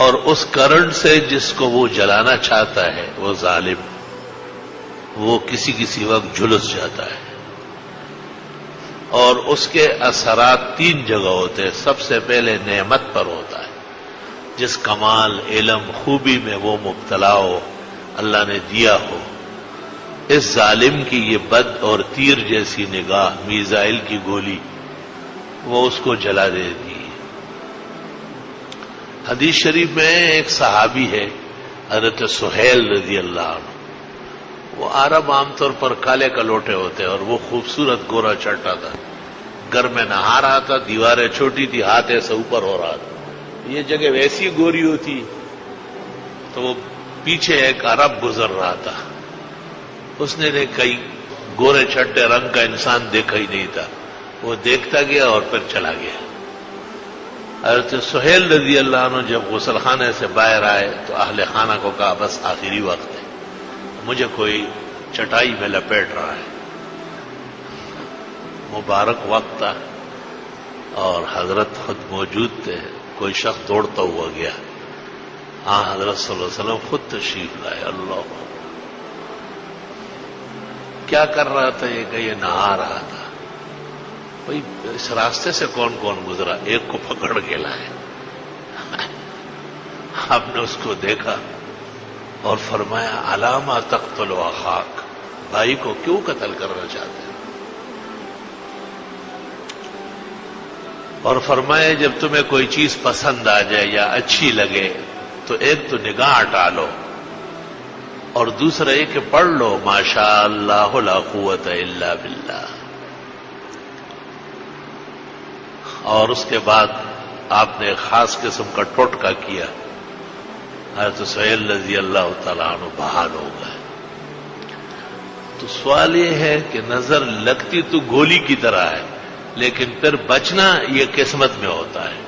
اور اس کرنٹ سے جس کو وہ جلانا چاہتا ہے وہ ظالم، وہ کسی وقت جھلس جاتا ہے، اور اس کے اثرات 3 جگہ ہوتے ہیں۔ سب سے پہلے نعمت پر ہوتا ہے، جس کمال، علم، خوبی میں وہ مبتلا ہو، اللہ نے دیا ہو، اس ظالم کی یہ بد اور تیر جیسی نگاہ، میزائل کی گولی، وہ اس کو جلا دیتی ہے۔ حدیث شریف میں ایک صحابی ہے حضرت سہیل رضی اللہ عنہ، وہ عرب عام طور پر کالے کلوٹے ہوتے اور وہ خوبصورت گورا چٹا تھا، گھر میں نہا رہا تھا، دیواریں چھوٹی تھی، ہاتھ ایسے اوپر ہو رہا تھا، یہ جگہ ویسی گوری ہوتی تو وہ پیچھے ایک عرب گزر رہا تھا، اس نے کئی گورے چھٹے رنگ کا انسان دیکھا ہی نہیں تھا، وہ دیکھتا گیا اور پھر چلا گیا۔ حضرت سہیل رضی اللہ عنہ جب غسل خانے سے باہر آئے تو اہل خانہ کو کہا بس آخری وقت ہے، مجھے کوئی چٹائی میں لپیٹ رہا ہے۔ مبارک وقت تھا اور حضرت خود موجود تھے، کوئی شخص دوڑتا ہوا گیا، ہاں حضرت صلی اللہ علیہ وسلم خود تشریف لائے۔ اللہ، کیا کر رہا تھا یہ کہ یہ نہا رہا تھا، بھائی اس راستے سے کون کون گزرا، ایک کو پکڑ کے لائے۔ آپ نے اس کو دیکھا اور فرمایا علامہ تقتل اخاک، بھائی کو کیوں قتل کرنا چاہتے ہیں؟ اور فرمایا جب تمہیں کوئی چیز پسند آ جائے یا اچھی لگے تو ایک تو نگاہ ہٹا لو، اور دوسرا یہ کہ پڑھ لو ماشاء اللہ لا قوت الا باللہ، اور اس کے بعد آپ نے ایک خاص قسم کا ٹوٹکا کیا، حضرت سہیل رضی اللہ تعالیٰ عنہ بحال ہو گئے۔ تو سوال یہ ہے کہ نظر لگتی تو گولی کی طرح ہے، لیکن پھر بچنا یہ قسمت میں ہوتا ہے۔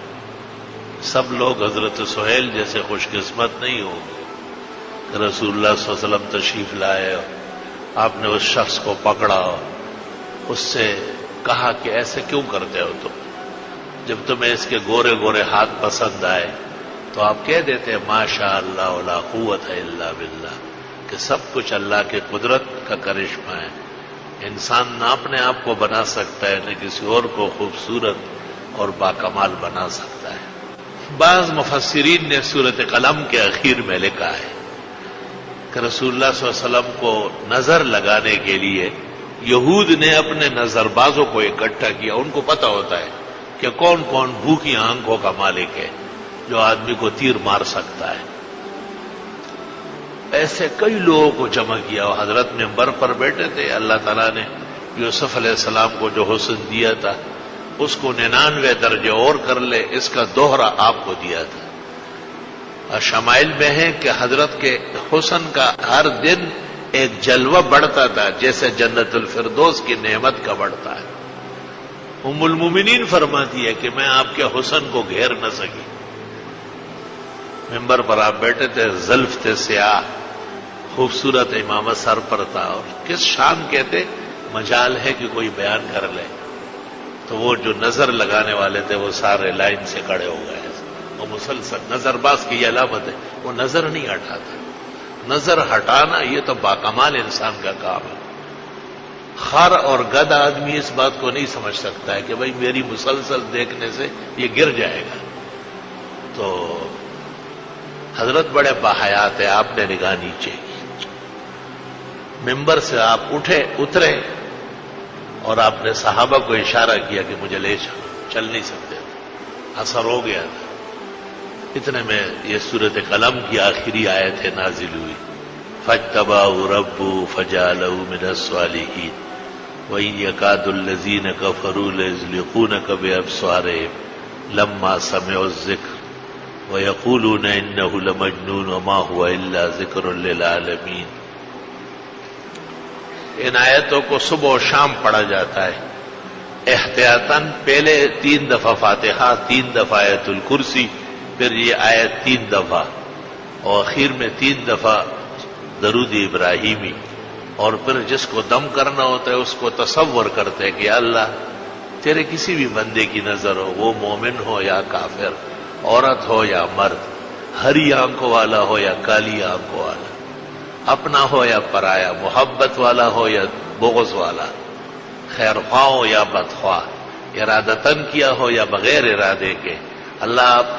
سب لوگ حضرت سہیل جیسے خوش قسمت نہیں ہوں گے کہ رسول اللہ صلی اللہ علیہ وسلم تشریف لائے، آپ نے اس شخص کو پکڑا، اس سے کہا کہ ایسے کیوں کرتے ہو تم، جب تمہیں اس کے گورے گورے ہاتھ پسند آئے تو آپ کہہ دیتے ہیں ماشاء اللہ لا قوت الا باللہ، کہ سب کچھ اللہ کے قدرت کا کرشمہ ہے، انسان نہ اپنے آپ کو بنا سکتا ہے نہ کسی اور کو خوبصورت اور باکمال بنا سکتا ہے۔ بعض مفسرین نے سورۃ قلم کے اخیر میں لکھا ہے کہ رسول اللہ صلی اللہ علیہ وسلم کو نظر لگانے کے لیے یہود نے اپنے نظر بازوں کو اکٹھا کیا، ان کو پتہ ہوتا ہے کہ کون کون بھوکی آنکھوں کا مالک ہے جو آدمی کو تیر مار سکتا ہے۔ ایسے کئی لوگوں کو جمع کیا، اور حضرت منبر پر بیٹھے تھے، اللہ تعالیٰ نے یوسف علیہ السلام کو جو حسن دیا تھا اس کو 99 درجے اور کر لے، اس کا دوہرا آپ کو دیا تھا۔ اور شمائل میں ہے کہ حضرت کے حسن کا ہر دن ایک جلوہ بڑھتا تھا جیسے جنت الفردوس کی نعمت کا بڑھتا ہے۔ ام المومنین فرماتی ہے کہ میں آپ کے حسن کو گھیر نہ سکی، منبر پر آپ بیٹھے تھے، زلف تھے سیاہ، خوبصورت امامت سر پر تھا، اور کس شان کہتے مجال ہے کہ کوئی بیان کر لے، تو وہ جو نظر لگانے والے تھے وہ سارے لائن سے کھڑے ہو گئے، وہ مسلسل نظر باز کی یہ علامت ہے، وہ نظر نہیں ہٹاتا، نظر ہٹانا یہ تو باکمال انسان کا کام ہے۔ خر اور گدھ آدمی اس بات کو نہیں سمجھ سکتا ہے کہ بھئی میری مسلسل دیکھنے سے یہ گر جائے گا۔ تو حضرت بڑے باحیات ہیں، آپ نے نگاہ نیچے کی، منبر سے آپ اترے اور آپ نے صحابہ کو اشارہ کیا کہ مجھے لے چلو، چل نہیں سکتے تھے، اثر ہو گیا تھا۔ اتنے میں یہ سورۃ قلم کی آخری آیت نازل ہوئی، فاجتباہ ربہ فجعلہ من الصالحین وَإِن يَكَادُ الَّذِينَ كَفَرُوا لَيُزْلِقُونَكَ بِأَبْصَارِهِمْ لَمَّا سَمِعُوا الذِّكْرَ وَيَقُولُونَ إِنَّهُ لَمَجْنُونٌ وَمَا هُوَ إِلَّا ذِكْرٌ لِّلْعَالَمِينَ۔ ان آیتوں کو صبح و شام پڑھا جاتا ہے احتیاطاً، پہلے 3 دفعہ فاتحہ، 3 دفعہ آیت الکرسی، پھر یہ آیت 3 دفعہ، اور آخر میں 3 دفعہ درود ابراہیمی، اور پھر جس کو دم کرنا ہوتا ہے اس کو تصور کرتے ہیں کہ اللہ تیرے کسی بھی بندے کی نظر ہو، وہ مومن ہو یا کافر، عورت ہو یا مرد، ہری آنکھوں والا ہو یا کالی آنکھوں والا، اپنا ہو یا پرایا، محبت والا ہو یا بغض والا، خیر خواہ ہو یا بدخواہ، ارادتاً کیا ہو یا بغیر ارادے کے، اللہ آپ